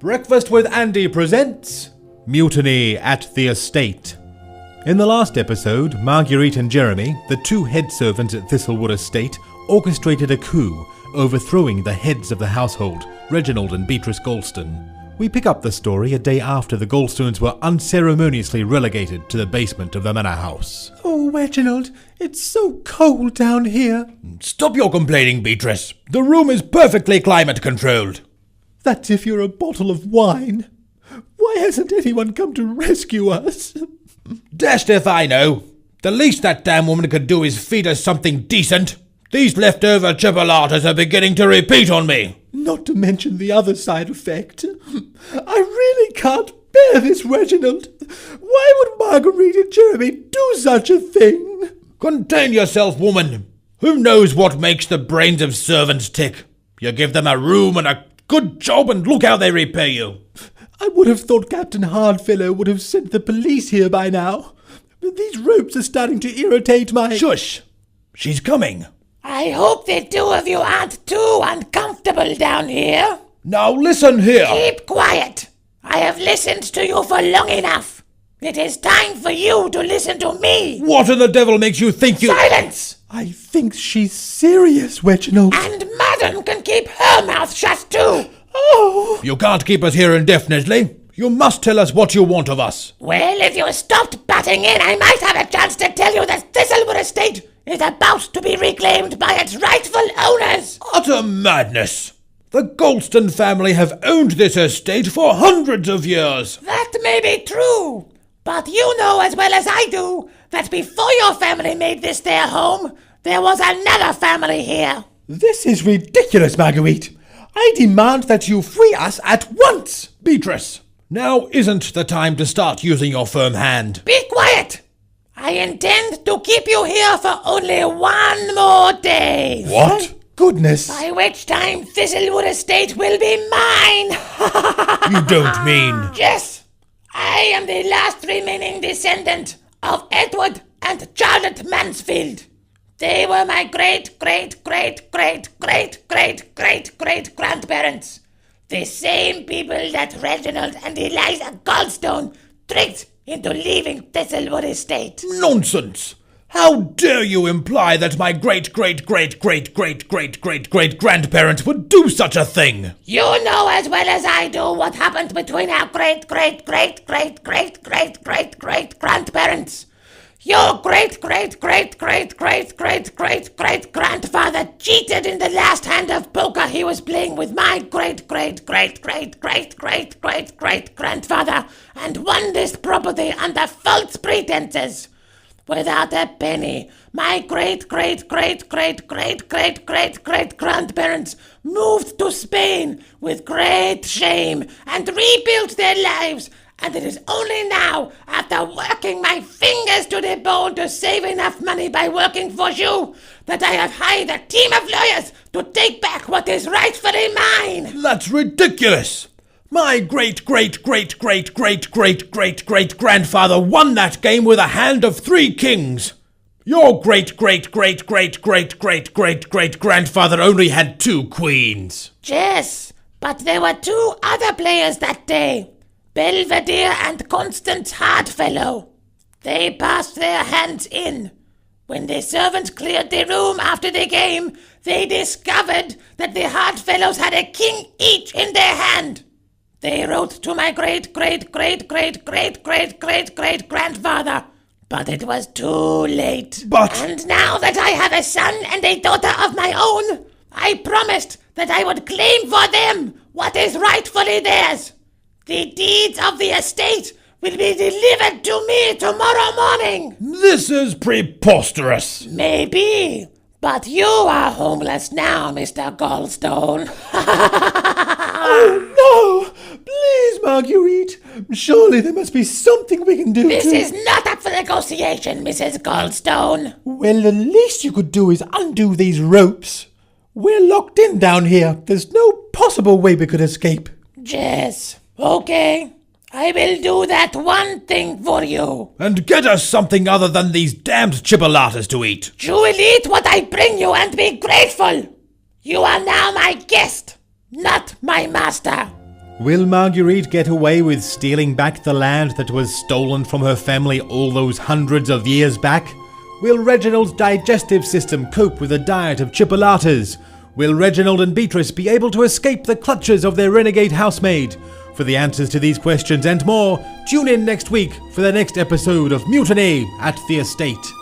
Breakfast with Andy presents Mutiny at the Estate. In the last episode, Marguerite and Jeremy, the two head servants at Thistlewood Estate, orchestrated a coup, overthrowing the heads of the household, Reginald and Beatrice Goldstone. We pick up the story a day after the Goldstones were unceremoniously relegated to the basement of the manor house. Oh, Reginald, it's so cold down here. Stop your complaining, Beatrice. The room is perfectly climate-controlled. That's if you're a bottle of wine. Why hasn't anyone come to rescue us? Dashed if I know. The least that damn woman could do is feed us something decent. These leftover chipolatas are beginning to repeat on me. Not to mention the other side effect. I really can't bear this, Reginald. Why would Marguerite and Jeremy do such a thing? Contain yourself, woman. Who knows what makes the brains of servants tick? You give them a room and a good job and look how they repay you. I would have thought Captain Hardfellow would have sent the police here by now. But these ropes are starting to irritate my... Shush! She's coming. I hope the two of you aren't too uncomfortable down here. Now listen here. Keep quiet. I have listened to you for long enough. It is time for you to listen to me. What in the devil makes you think you... Silence! I think she's serious, Reginald. And Madam can keep her mouth shut too. Oh! You can't keep us here indefinitely. You must tell us what you want of us. Well, if you stopped butting in, I might have a chance to tell you that Thistlewood Estate is about to be reclaimed by its rightful owners. Utter madness. The Goldstone family have owned this estate for hundreds of years. That may be true, but you know as well as I do that before your family made this their home, there was another family here. This is ridiculous, Marguerite. I demand that you free us at once. Beatrice, now isn't the time to start using your firm hand. Be quiet. I intend to keep you here for only one more day. What? Thank goodness. By which time Thistlewood Estate will be mine. You don't mean... Yes, I am the last remaining descendant of Edward and Charlotte Mansfield. They were my great-great-great-great-great-great-great-great-grandparents. The same people that Reginald and Eliza Goldstone tricked into leaving Thistlewood Estate. Nonsense! How dare you imply that my great-great-great-great-great-great-great-great-grandparents would do such a thing? You know as well as I do what happened between our great-great-great-great-great-great-great-great-grandparents. Your great-great-great-great-great-great-great-great-grandfather cheated in the last hand of poker he was playing with my great-great-great-great-great-great-great-great-grandfather and won this property under false pretenses. Without a penny, my great-great-great-great-great-great-great-great-grandparents moved to Spain with great shame and rebuilt their lives. And it is only now, after working my fingers to the bone to save enough money by working for you, that I have hired a team of lawyers to take back what is rightfully mine. That's ridiculous. My great-great-great-great-great-great-great-great-grandfather won that game with a hand of 3 kings. Your great-great-great-great-great-great-great-great-grandfather only had 2 queens. Yes, but there were 2 other players that day. Belvedere and Constance Hardfellow. They passed their hands in. When the servants cleared the room after the game, they discovered that the Hardfellows had a king each in their hand. They wrote to my great-great-great-great-great-great-great-great-grandfather, but it was too late. And now that I have a son and a daughter of my own, I promised that I would claim for them what is rightfully theirs. The deeds of the estate will be delivered to me tomorrow morning. This is preposterous. Maybe, but you are homeless now, Mr. Goldstone. Oh, no! Please, Marguerite. Surely there must be something we can do This is not up for negotiation, Mrs. Goldstone. Well, the least you could do is undo these ropes. We're locked in down here. There's no possible way we could escape. Yes. Okay, I will do that one thing for you. And get us something other than these damned chipolatas to eat. You will eat what I bring you and be grateful. You are now my guest, not my master. Will Marguerite get away with stealing back the land that was stolen from her family all those hundreds of years back? Will Reginald's digestive system cope with a diet of chipolatas? Will Reginald and Beatrice be able to escape the clutches of their renegade housemaid? For the answers to these questions and more, tune in next week for the next episode of Mutiny at the Estate.